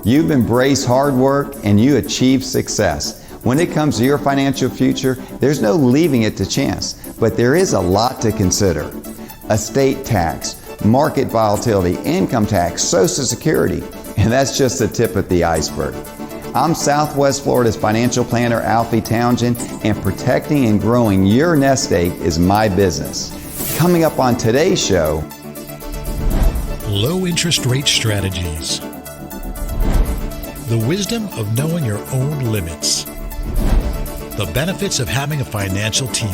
You've embraced hard work and you achieved success. When it comes to your financial future, there's no leaving it to chance, but there is a lot to consider. Estate tax, market volatility, income tax, Social Security, and that's just the tip of the iceberg. I'm Southwest Florida's financial planner, Alfie Townsend, and protecting and growing your nest egg is my business. Coming up on today's show, low interest rate strategies, the wisdom of knowing your own limits, the benefits of having a financial team,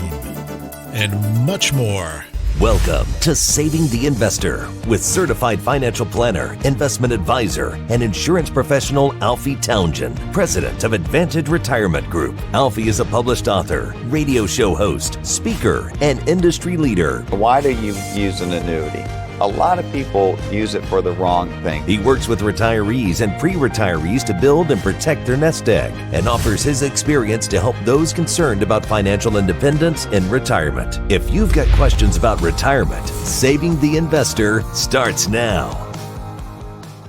and much more. Welcome to Saving the Investor with certified financial planner, investment advisor, and insurance professional Alfie Townsend, president of Advantage Retirement Group. Alfie is a published author, radio show host, speaker, and industry leader. why do you use an annuity? A lot of people use it for the wrong thing. He works with retirees and pre-retirees to build and protect their nest egg and offers his experience to help those concerned about financial independence in retirement. If you've got questions about retirement, Saving the Investor starts now.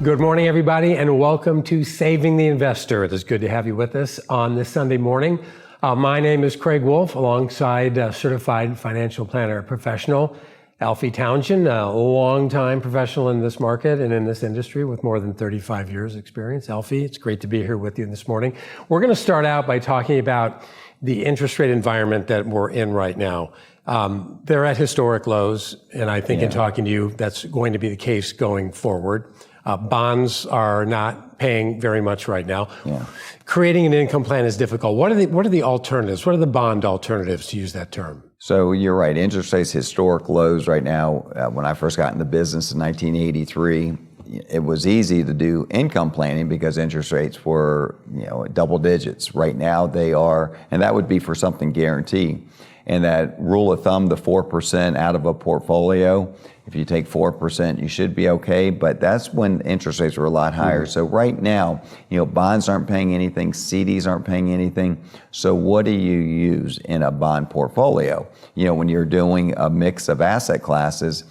Good morning, everybody, and welcome to Saving the Investor. It is good to have you with us on this Sunday morning. My name is Craig Wolf, alongside certified financial planner professional Alfie Townsend, a longtime professional in this market and in this industry with more than 35 years experience. Alfie, it's great to be here with you this morning. We're going to start out by talking about the interest rate environment that we're in right now. They're at historic lows, and I think in talking to you, that's going to be the case going forward. Bonds are not paying very much right now. Creating an income plan is difficult. What are the alternatives? What are the bond alternatives, to use that term? So you're right, interest rates historic lows right now. When I first got in the business in 1983, it was easy to do income planning because interest rates were, double digits. Right now they are, and that would be for something guaranteed. And that rule of thumb, the 4% out of a portfolio, if you take 4%, you should be okay. But that's when interest rates were a lot higher. So right now, bonds aren't paying anything, CDs aren't paying anything. So what do you use in a bond portfolio? When you're doing a mix of asset classes,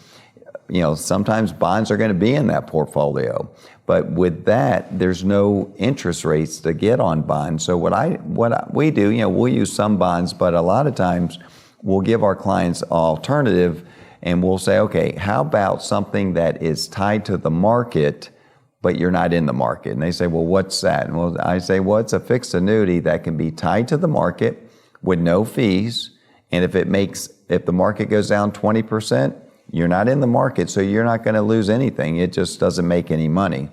sometimes bonds are going to be in that portfolio. But with that, there's no interest rates to get on bonds. So what we do, we'll use some bonds, but a lot of times we'll give our clients an alternative and we'll say, okay, how about something that is tied to the market, but you're not in the market? And they say, well, what's that? And I say, well, it's a fixed annuity that can be tied to the market with no fees. And if the market goes down 20%, you're not in the market, so you're not going to lose anything. It just doesn't make any money.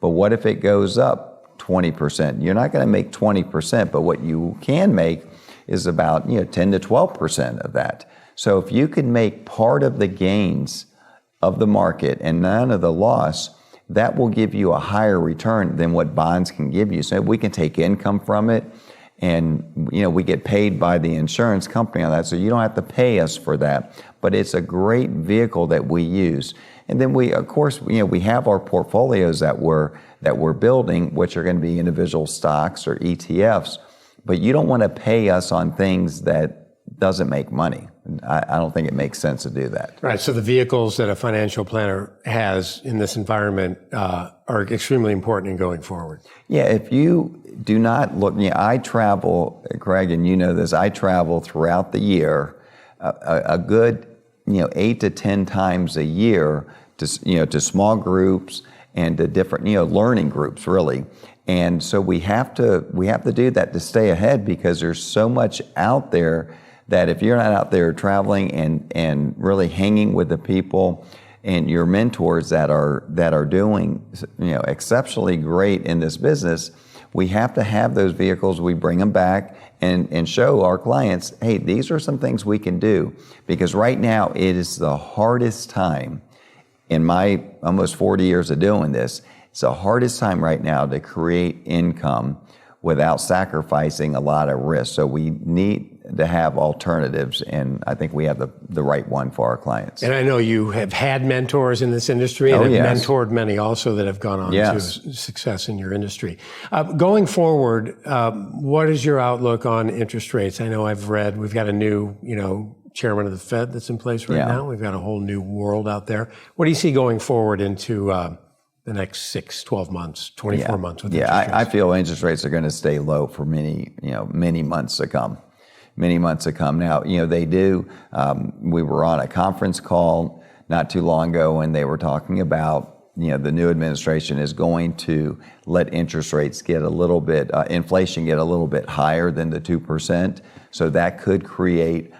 But what if it goes up 20%? You're not going to make 20%, but what you can make is about 10 to 12% of that. So if you can make part of the gains of the market and none of the loss, that will give you a higher return than what bonds can give you. So we can take income from it, and we get paid by the insurance company on that, so you don't have to pay us for that. But it's a great vehicle that we use. And then we have our portfolios that we're building, which are going to be individual stocks or ETFs. But you don't want to pay us on things that doesn't make money. I don't think it makes sense to do that. Right. So the vehicles that a financial planner has in this environment are extremely important in going forward. Yeah. If you do not look, I travel, Craig, and you know this, I travel throughout the year a good 8 to 10 times a year to small groups and to different learning groups, really. And so we have to do that to stay ahead, because there's so much out there that if you're not out there traveling and really hanging with the people and your mentors that are doing exceptionally great in this business, we have to have those vehicles. We bring them back and show our clients, hey, these are some things we can do. Because right now it is the hardest time in my almost 40 years of doing this. It's the hardest time right now to create income without sacrificing a lot of risk. So we need to have alternatives, and I think we have the right one for our clients. And I know you have had mentors in this industry and have mentored many also that have gone on to success in your industry. Going forward, what is your outlook on interest rates? I know I've read we've got a new, chairman of the Fed that's in place right now. We've got a whole new world out there. What do you see going forward into the next 6, 12 months, 24 months with Yeah, interest I rates? feel interest rates are going to stay low for many months to come. Many months to come. Now, they do. We were on a conference call not too long ago, and they were talking about, the new administration is going to let interest rates get a little bit, inflation get a little bit higher than the 2%. So that could create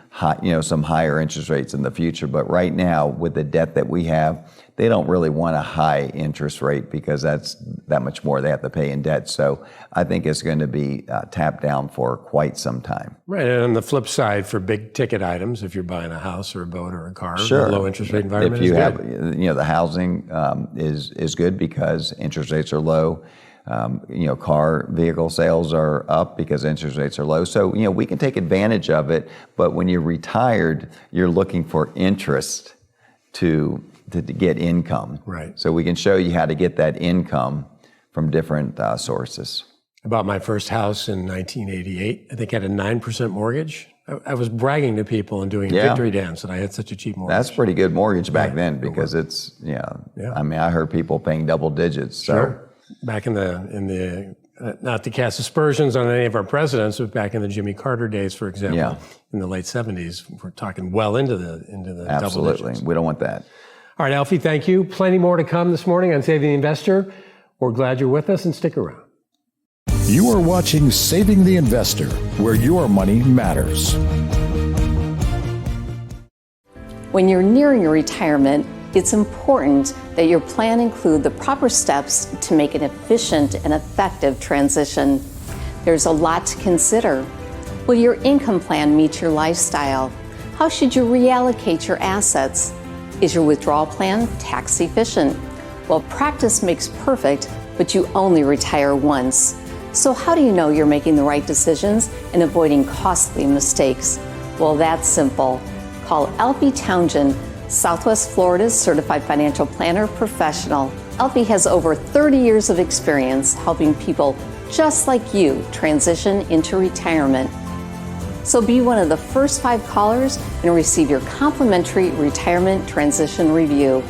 some higher interest rates in the future. But right now, with the debt that we have, they don't really want a high interest rate because that's that much more they have to pay in debt. So I think it's going to be tapped down for quite some time. Right, and on the flip side, for big ticket items, if you're buying a house or a boat or a car, Sure. the low interest rate environment if you is have, good. the housing is good because interest rates are low. Vehicle sales are up because interest rates are low. So, we can take advantage of it, but when you're retired, you're looking for interest to get income. Right. So we can show you how to get that income from different sources. I bought my first house in 1988. I think I had a 9% mortgage. I was bragging to people and doing a victory dance that I had such a cheap mortgage. That's pretty good mortgage back then because it's, I mean, I heard people paying double digits. So. Sure. Back in the not to cast aspersions on any of our presidents, but back in the Jimmy Carter days, for example, in the late 70s, we're talking well into the double Absolutely. digits. We don't want that. All right, Alfie, thank you. Plenty more to come this morning on Saving the Investor. We're glad you're with us, and stick around. You are watching Saving the Investor, where your money matters. When you're nearing your retirement, it's important that your plan include the proper steps to make an efficient and effective transition. There's a lot to consider. Will your income plan meet your lifestyle? How should you reallocate your assets? Is your withdrawal plan tax efficient? Well, practice makes perfect, but you only retire once. So how do you know you're making the right decisions and avoiding costly mistakes? Well, that's simple. Call Alfie Townsend, Southwest Florida's certified financial planner professional. Alfie has over 30 years of experience helping people just like you transition into retirement. So be one of the first 5 callers and receive your complimentary retirement transition review.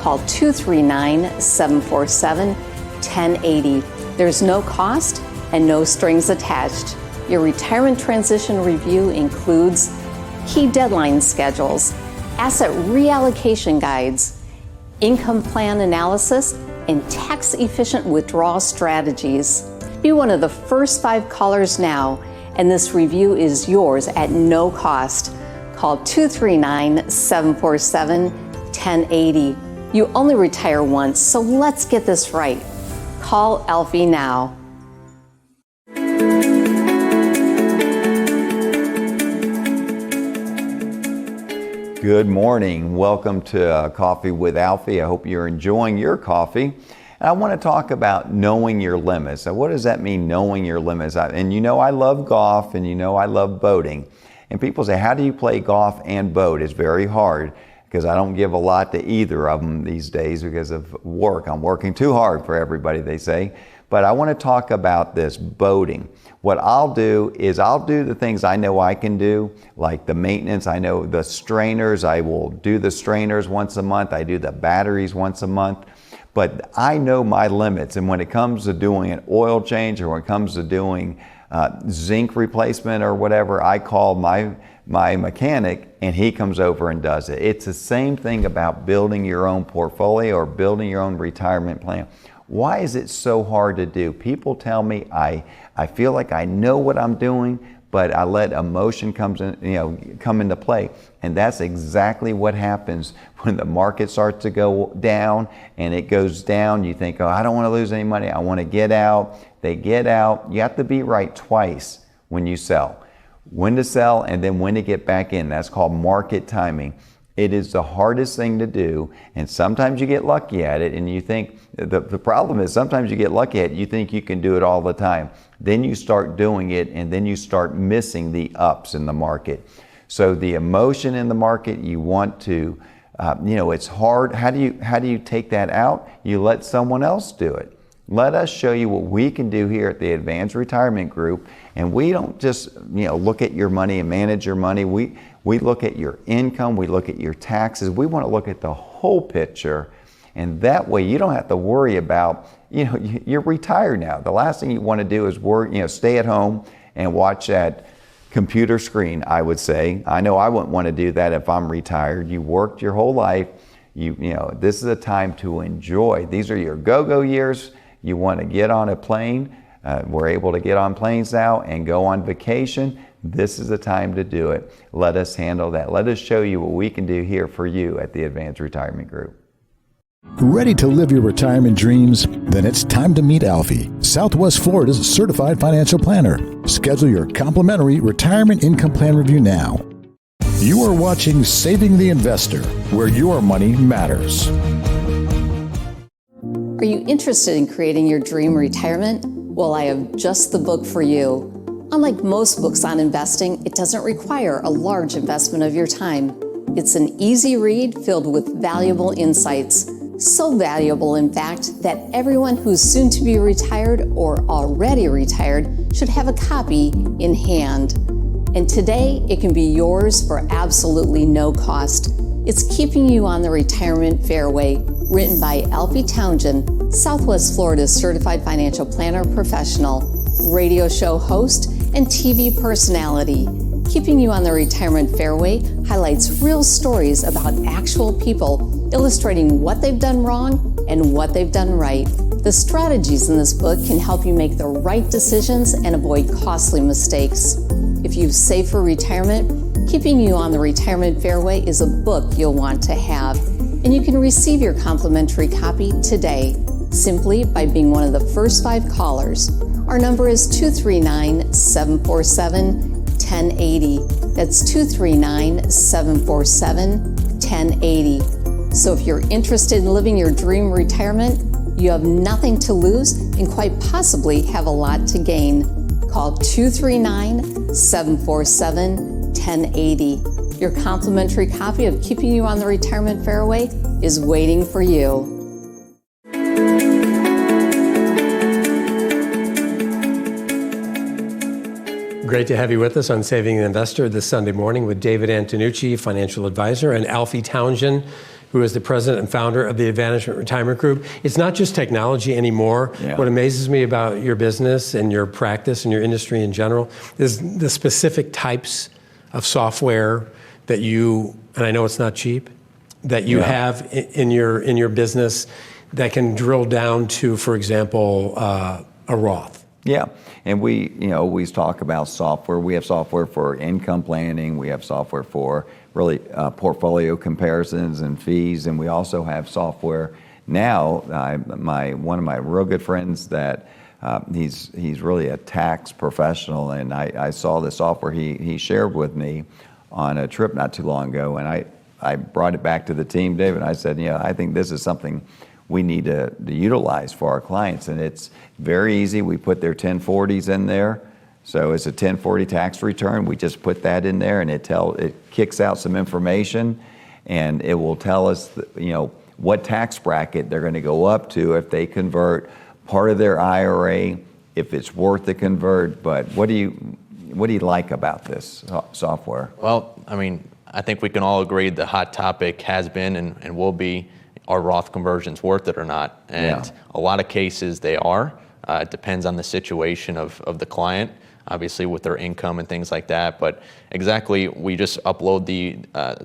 Call 239-747-1080. There's no cost and no strings attached. Your retirement transition review includes key deadline schedules, asset reallocation guides, income plan analysis, and tax-efficient withdrawal strategies. Be one of the first 5 callers now, and this review is yours at no cost. Call 239-747-1080. You only retire once, so let's get this right. Call Alfie now. Good morning. Welcome to Coffee with Alfie. I hope you're enjoying your coffee. And I want to talk about knowing your limits. Now, what does that mean, knowing your limits? I love golf and I love boating. And people say, how do you play golf and boat? It's very hard because I don't give a lot to either of them these days because of work. I'm working too hard for everybody, they say. But I want to talk about this boating. What I'll do is I'll do the things I know I can do, like the maintenance. I know the strainers. I will do the strainers once a month. I do the batteries once a month. But I know my limits. And when it comes to doing an oil change or when it comes to doing zinc replacement or whatever, I call my mechanic and he comes over and does it. It's the same thing about building your own portfolio or building your own retirement plan. Why is it so hard to do? People tell me I feel like I know what I'm doing, but I let emotion come into play. And that's exactly what happens when the market starts to go down and it goes down. You think, oh, I don't want to lose any money. I want to get out. They get out. You have to be right twice when you sell. When to sell and then when to get back in. That's called market timing. It is the hardest thing to do, and sometimes you get lucky at it, and you think, the problem is sometimes you get lucky at it, you think you can do it all the time. Then you start doing it, and then you start missing the ups in the market. So the emotion in the market, you want to, it's hard. How do you take that out? You let someone else do it. Let us show you what we can do here at the Advanced Retirement Group, and we don't just look at your money and manage your money. We look at your income, we look at your taxes. We want to look at the whole picture And that way you don't have to worry about, you're retired now. The last thing you want to do is work, stay at home and watch that computer screen, I would say. I know I wouldn't want to do that if I'm retired. You worked your whole life. This is a time to enjoy. These are your go-go years. You want to get on a plane. We're able to get on planes now and go on vacation. This is the time to do it. Let us handle that. Let us show you what we can do here for you at the Advanced Retirement Group. Ready to live your retirement dreams? Then it's time to meet Alfie, Southwest Florida's certified financial planner. Schedule your complimentary retirement income plan review now. You are watching Saving the Investor, where your money matters. Are you interested in creating your dream retirement? Well, I have just the book for you. Unlike most books on investing, it doesn't require a large investment of your time. It's an easy read filled with valuable insights. So valuable, in fact, that everyone who's soon to be retired or already retired should have a copy in hand. And today, it can be yours for absolutely no cost. It's Keeping You on the Retirement Fairway, written by Alfie Townsend, Southwest Florida's certified financial planner professional, radio show host, and TV personality. Keeping You on the Retirement Fairway highlights real stories about actual people, illustrating what they've done wrong and what they've done right. The strategies in this book can help you make the right decisions and avoid costly mistakes. If you've saved for retirement, Keeping You on the Retirement Fairway is a book you'll want to have, and you can receive your complimentary copy today, simply by being one of the first 5 callers. Our number is 239-747-1080. That's 239-747-1080. So if you're interested in living your dream retirement, you have nothing to lose and quite possibly have a lot to gain. Call 239-747-1080. Your complimentary copy of Keeping You on the Retirement Fairway is waiting for you. Great to have you with us on Saving the Investor this Sunday morning with David Antonucci, financial advisor, and Alfie Townsend, who is the president and founder of the Advantage Retirement Group. It's not just technology anymore. Yeah. What amazes me about your business and your practice and your industry in general is the specific types of software that you, and I know it's not cheap, that you have in your business that can drill down to, for example, a Roth. Yeah, and we always talk about software. We have software for income planning. We have software for really portfolio comparisons and fees, and we also have software now. One of my real good friends that he's really a tax professional, and I saw the software he shared with me on a trip not too long ago, and I brought it back to the team, David. I said, I think this is something we need to utilize for our clients, and it's very easy. We put their 1040s in there, so it's a 1040 tax return. We just put that in there, and it kicks out some information, and it will tell us what tax bracket they're going to go up to if they convert part of their IRA, if it's worth to convert. But what do you like about this software? Well, I think we can all agree the hot topic has been and will be, are Roth conversions worth it or not? And a lot of cases they are. It depends on the situation of the client, obviously with their income and things like that. But exactly, we just upload the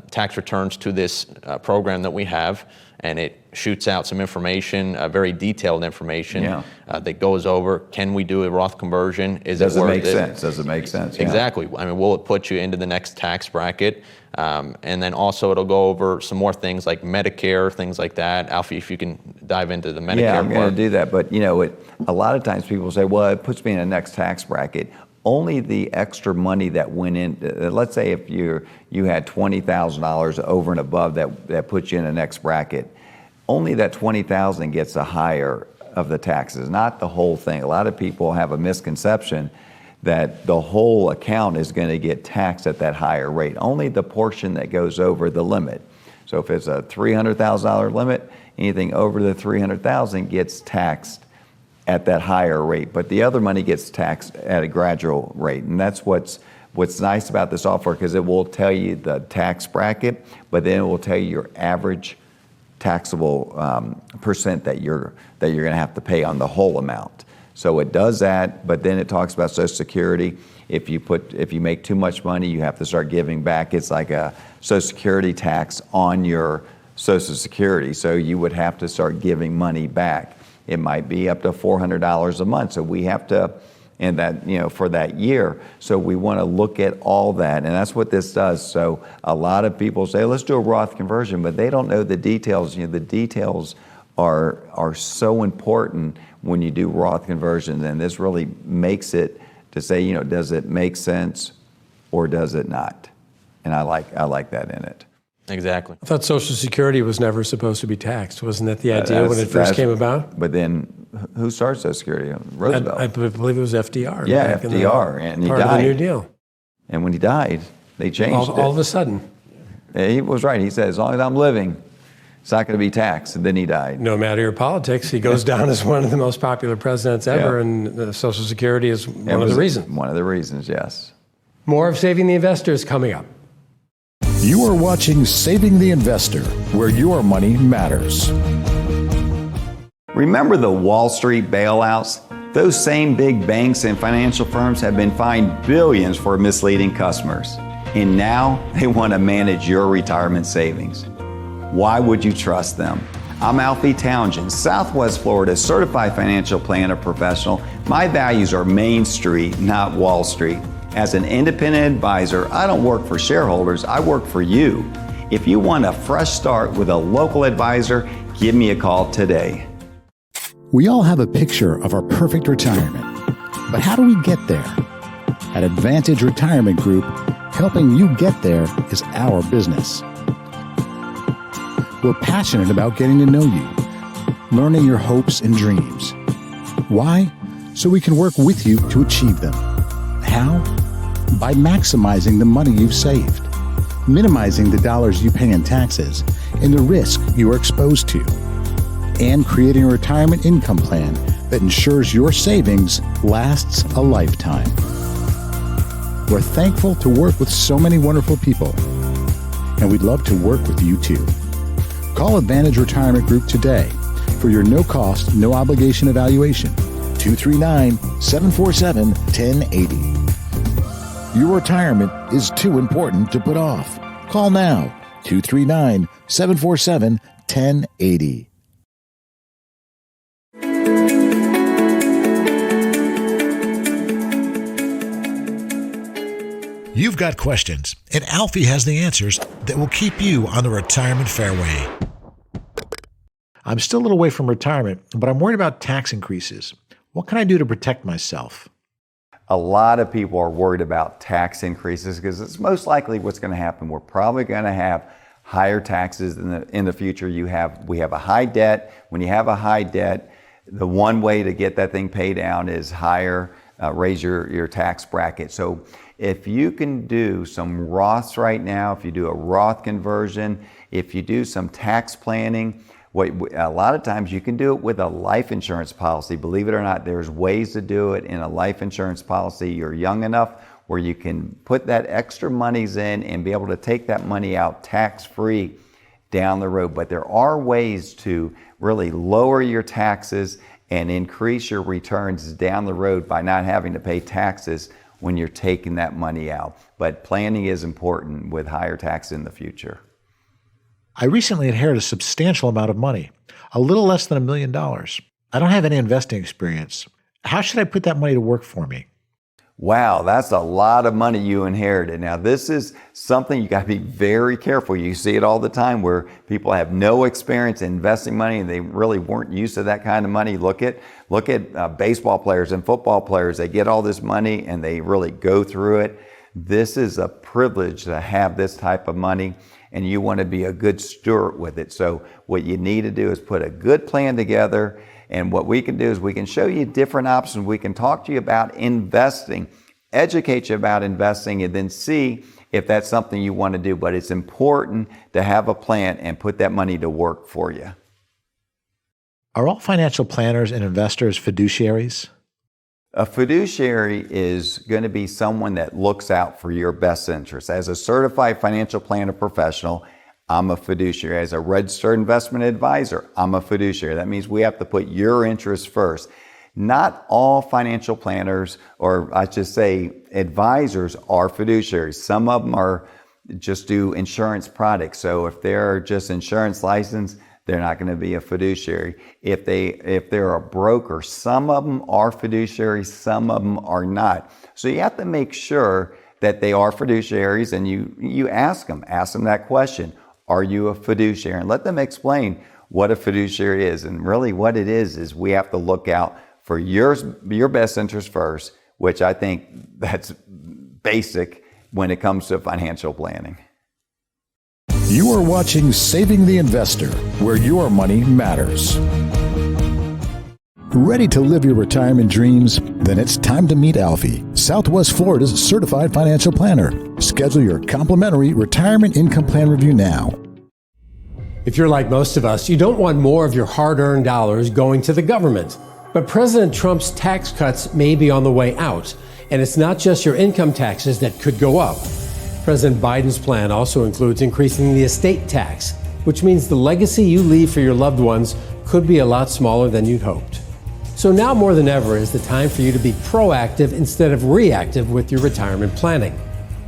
tax returns to this program that we have, and it shoots out some information, very detailed information that goes over, can we do a Roth conversion? Does it make sense? Does it make sense? Exactly. Will it put you into the next tax bracket? And then also it'll go over some more things like Medicare, things like that. Alfie, if you can dive into the Medicare Yeah, I'm part. going to do that. But a lot of times people say, well, it puts me in the next tax bracket. Only the extra money that went in, let's say if you had $20,000 over and above that puts you in the next bracket, only that $20,000 gets the higher of the taxes, not the whole thing. A lot of people have a misconception that the whole account is going to get taxed at that higher rate. Only the portion that goes over the limit. So if it's a $300,000 limit, anything over the $300,000 gets taxed at that higher rate, but the other money gets taxed at a gradual rate. And that's what's nice about the software, because it will tell you the tax bracket, but then it will tell you your average taxable percent that you're going to have to pay on the whole amount. So it does that, but then it talks about Social Security. If you make too much money, you have to start giving back. It's like a Social Security tax on your Social Security. So you would have to start giving money back. It might be up to $400 a month. So we have to, and that, for that year. So we want to look at all that, and that's what this does. So a lot of people say, let's do a Roth conversion, but they don't know the details. The details are so important when you do Roth conversions, and this really makes it to say, does it make sense or does it not? And I like that in it. Exactly. I thought Social Security was never supposed to be taxed. Wasn't that the idea when it first came about? But then who started Social Security? Roosevelt. I believe it was FDR. Yeah, FDR, and he died. Part of the New Deal. And when he died, they changed it. All of a sudden. He was right. He said, as long as I'm living, it's not going to be taxed. And then he died. No matter your politics, he goes down as one of the most popular presidents ever, Yeah. and Social Security is one of the reasons. One of the reasons, yes. More of Saving the Investor is coming up. You are watching Saving the Investor, where your money matters. Remember the Wall Street bailouts? Those same big banks and financial firms have been fined billions for misleading customers. And now they want to manage your retirement savings. Why would you trust them? I'm Alfie Townsend, Southwest Florida's certified financial planner professional. My values are Main Street, not Wall Street. As an independent advisor, I don't work for shareholders, I work for you. If you want a fresh start with a local advisor, give me a call today. We all have a picture of our perfect retirement, but how do we get there? At Advantage Retirement Group, helping you get there is our business. We're passionate about getting to know you, learning your hopes and dreams. Why? So we can work with you to achieve them. How? By maximizing the money you've saved, minimizing the dollars you pay in taxes and the risk you are exposed to, and creating a retirement income plan that ensures your savings lasts a lifetime. We're thankful to work with so many wonderful people, and we'd love to work with you too. Call Advantage Retirement Group today for your no-cost, no-obligation evaluation. 239-747-1080. Your retirement is too important to put off. Call now, 239-747-1080. You've got questions, and Alfie has the answers that will keep you on the retirement fairway. I'm still a little away from retirement, but I'm worried about tax increases. What can I do to protect myself? A lot of people are worried about tax increases because it's most likely what's going to happen. We're probably going to have higher taxes in the future. We have a high debt. When you have a high debt, the one way to get that thing paid down is raise your tax bracket. So if you can do some Roths right now, if you do a Roth conversion, if you do some tax planning, a lot of times you can do it with a life insurance policy. Believe it or not, there's ways to do it in a life insurance policy. You're young enough where you can put that extra monies in and be able to take that money out tax-free down the road. But there are ways to really lower your taxes and increase your returns down the road by not having to pay taxes when you're taking that money out. But planning is important with higher tax in the future. I recently inherited a substantial amount of money, a little less than $1 million. I don't have any investing experience. How should I put that money to work for me? Wow, that's a lot of money you inherited. Now, this is something you got to be very careful. You see it all the time where people have no experience in investing money and they really weren't used to that kind of money. Look at baseball players and football players. They get all this money and they really go through it. This is a privilege to have this type of money, and you want to be a good steward with it. So what you need to do is put a good plan together. And what we can do is we can show you different options. We can talk to you about investing, educate you about investing, and then see if that's something you want to do. But it's important to have a plan and put that money to work for you. Are all financial planners and investors fiduciaries? A fiduciary is going to be someone that looks out for your best interests. As a certified financial planner professional, I'm a fiduciary. As a registered investment advisor, I'm a fiduciary. That means we have to put your interests first. Not all financial planners, or I should say advisors, are fiduciaries. Some of them are just do insurance products. So if they're just insurance licensed, they're not going to be a fiduciary. If they're a broker, some of them are fiduciaries, some of them are not. So you have to make sure that they are fiduciaries, and you ask them that question. Are you a fiduciary? And let them explain what a fiduciary is. And really what it is we have to look out for your best interest first, which I think that's basic when it comes to financial planning. You are watching Saving the Investor, where your money matters. Ready to live your retirement dreams? Then it's time to meet Alfie, Southwest Florida's certified financial planner. Schedule your complimentary retirement income plan review now. If you're like most of us, you don't want more of your hard-earned dollars going to the government. But President Trump's tax cuts may be on the way out, and it's not just your income taxes that could go up. President Biden's plan also includes increasing the estate tax, which means the legacy you leave for your loved ones could be a lot smaller than you'd hoped. So now more than ever is the time for you to be proactive instead of reactive with your retirement planning.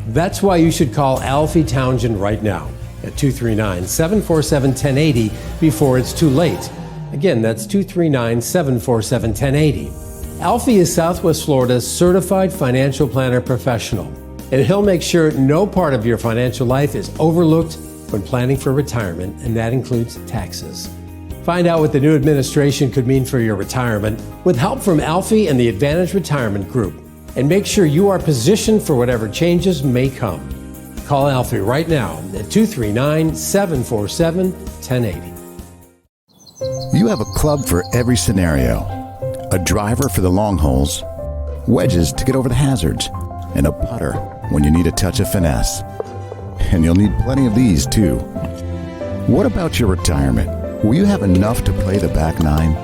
That's why you should call Alfie Townshend right now at 239-747-1080 before it's too late. Again, that's 239-747-1080. Alfie is Southwest Florida's certified financial planner professional, and he'll make sure no part of your financial life is overlooked when planning for retirement, and that includes taxes. Find out what the new administration could mean for your retirement with help from Alfie and the Advantage Retirement Group, and make sure you are positioned for whatever changes may come. Call Alfie right now at 239-747-1080. You have a club for every scenario. A driver for the long holes, wedges to get over the hazards, and a putter when you need a touch of finesse. And you'll need plenty of these too. What about your retirement? Will you have enough to play the back nine?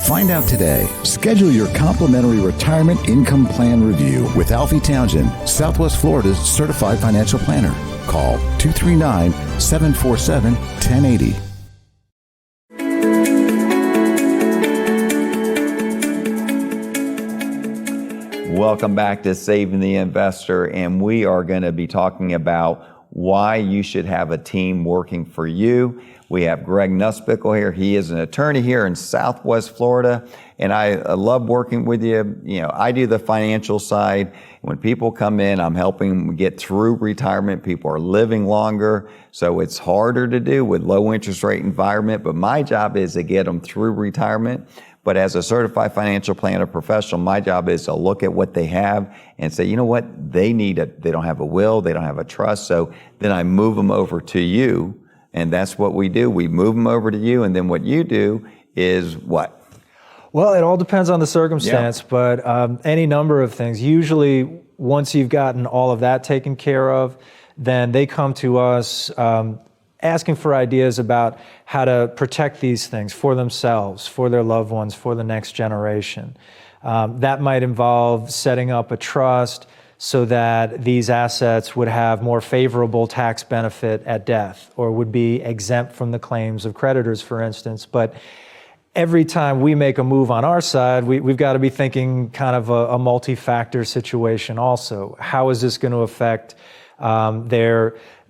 Find out today. Schedule your complimentary retirement income plan review with Alfie Townshend, Southwest Florida's certified financial planner. Call 239-747-1080. Welcome back to Saving the Investor, and we are going to be talking about why you should have a team working for you. We have Greg Nussbickle here. He is an attorney here in Southwest Florida, and I love working with you. You know, I do the financial side. When people come in, I'm helping them get through retirement. People are living longer, so it's harder to do with low interest rate environment, but my job is to get them through retirement. But as a certified financial planner professional, my job is to look at what they have and say, you know what, they don't have a will, they don't have a trust, so then I move them over to you, and that's what we do. We move them over to you, and then what you do is what? Well, it all depends on the circumstance, but any number of things. Usually, once you've gotten all of that taken care of, then they come to us asking for ideas about how to protect these things for themselves, for their loved ones, for the next generation. That might involve setting up a trust so that these assets would have more favorable tax benefit at death, or would be exempt from the claims of creditors, for instance. But every time we make a move on our side, we've got to be thinking kind of a multi-factor situation also. How is this going to affect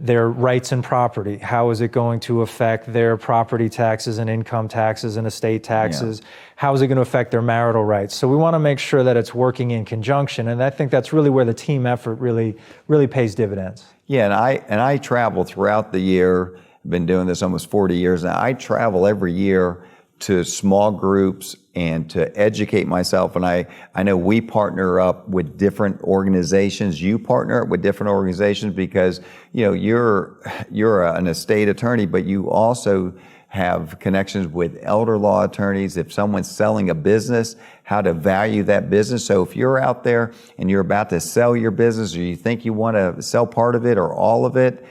their rights and property? How is it going to affect their property taxes and income taxes and estate taxes? Yeah. How is it going to affect their marital rights? So we want to make sure that it's working in conjunction, and I think that's really where the team effort really pays dividends. Yeah, and I travel throughout the year. I've been doing this almost 40 years now. I travel every year to small groups and to educate myself. And I know we partner up with different organizations. You partner up with different organizations because, you know, you're an estate attorney, but you also have connections with elder law attorneys. If someone's selling a business, how to value that business. So if you're out there and you're about to sell your business, or you think you want to sell part of it or all of it,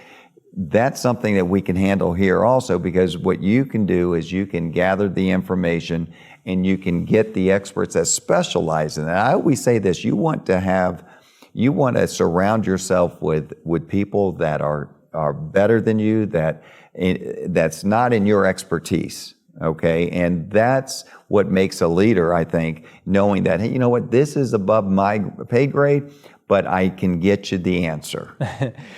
that's something that we can handle here also, because what you can do is you can gather the information and you can get the experts that specialize in it. I always say this, you want to surround yourself with people that are are better than you, that's not in your expertise. Okay. And that's what makes a leader, I think, knowing that, hey, you know what, this is above my pay grade, but I can get you the answer.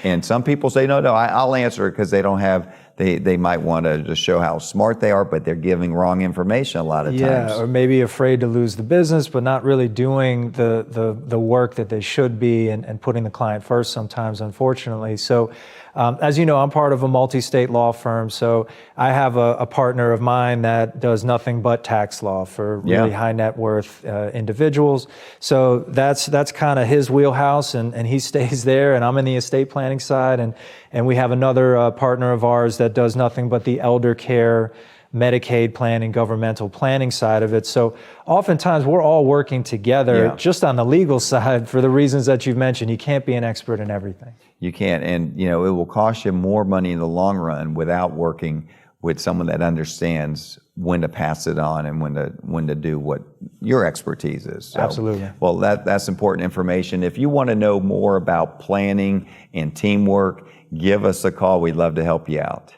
And some people say, no, I'll answer it because they don't have, they might want to just show how smart they are, but they're giving wrong information a lot of times. Yeah, or maybe afraid to lose the business, but not really doing the work that they should be and putting the client first sometimes, unfortunately. So as you know, I'm part of a multi-state law firm, so I have a partner of mine that does nothing but tax law for really high net worth individuals. So that's kind of his wheelhouse, and he stays there, and I'm in the estate planning side, and we have another partner of ours that does nothing but the elder care, Medicaid planning, governmental planning side of it. So oftentimes we're all working together just on the legal side for the reasons that you've mentioned. You can't be an expert in everything. You can't, and it will cost you more money in the long run without working with someone that understands when to pass it on and when to do what your expertise is. So, absolutely. Well, that's important information. If you want to know more about planning and teamwork, give us a call. We'd love to help you out.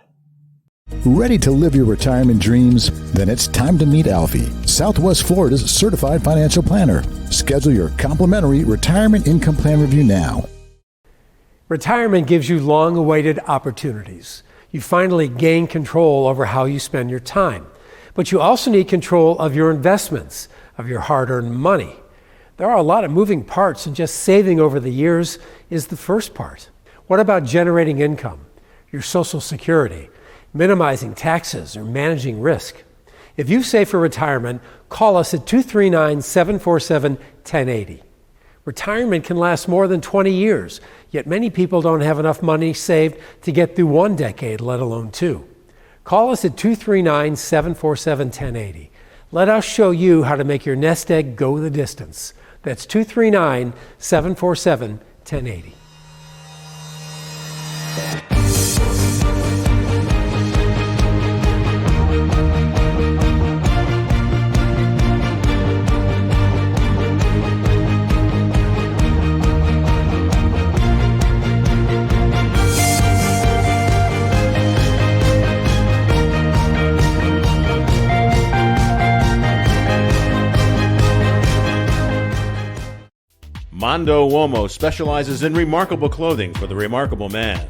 Ready to live your retirement dreams? Then it's time to meet Alfie, Southwest Florida's certified financial planner. Schedule your complimentary retirement income plan review now. Retirement gives you long-awaited opportunities. You finally gain control over how you spend your time. But you also need control of your investments, of your hard-earned money. There are a lot of moving parts, and just saving over the years is the first part. What about generating income, your Social Security, minimizing taxes, or managing risk? If you save for retirement, call us at 239-747-1080. Retirement can last more than 20 years, yet many people don't have enough money saved to get through 1 decade, let alone 2. Call us at 239-747-1080. Let us show you how to make your nest egg go the distance. That's 239-747-1080. Mondo Uomo specializes in remarkable clothing for the remarkable man,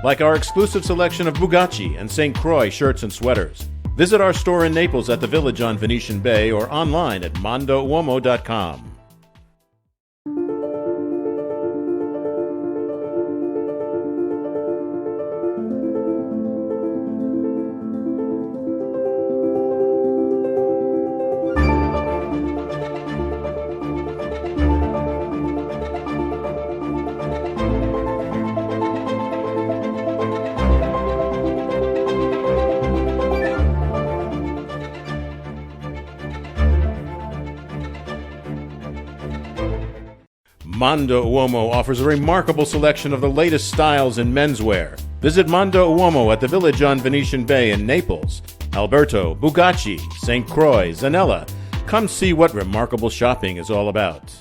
like our exclusive selection of Bugatti and St. Croix shirts and sweaters. Visit our store in Naples at the Village on Venetian Bay or online at mondouomo.com. Mondo Uomo offers a remarkable selection of the latest styles in menswear. Visit Mondo Uomo at the Village on Venetian Bay in Naples. Alberto, Bugatti, St. Croix, Zanella. Come see what remarkable shopping is all about.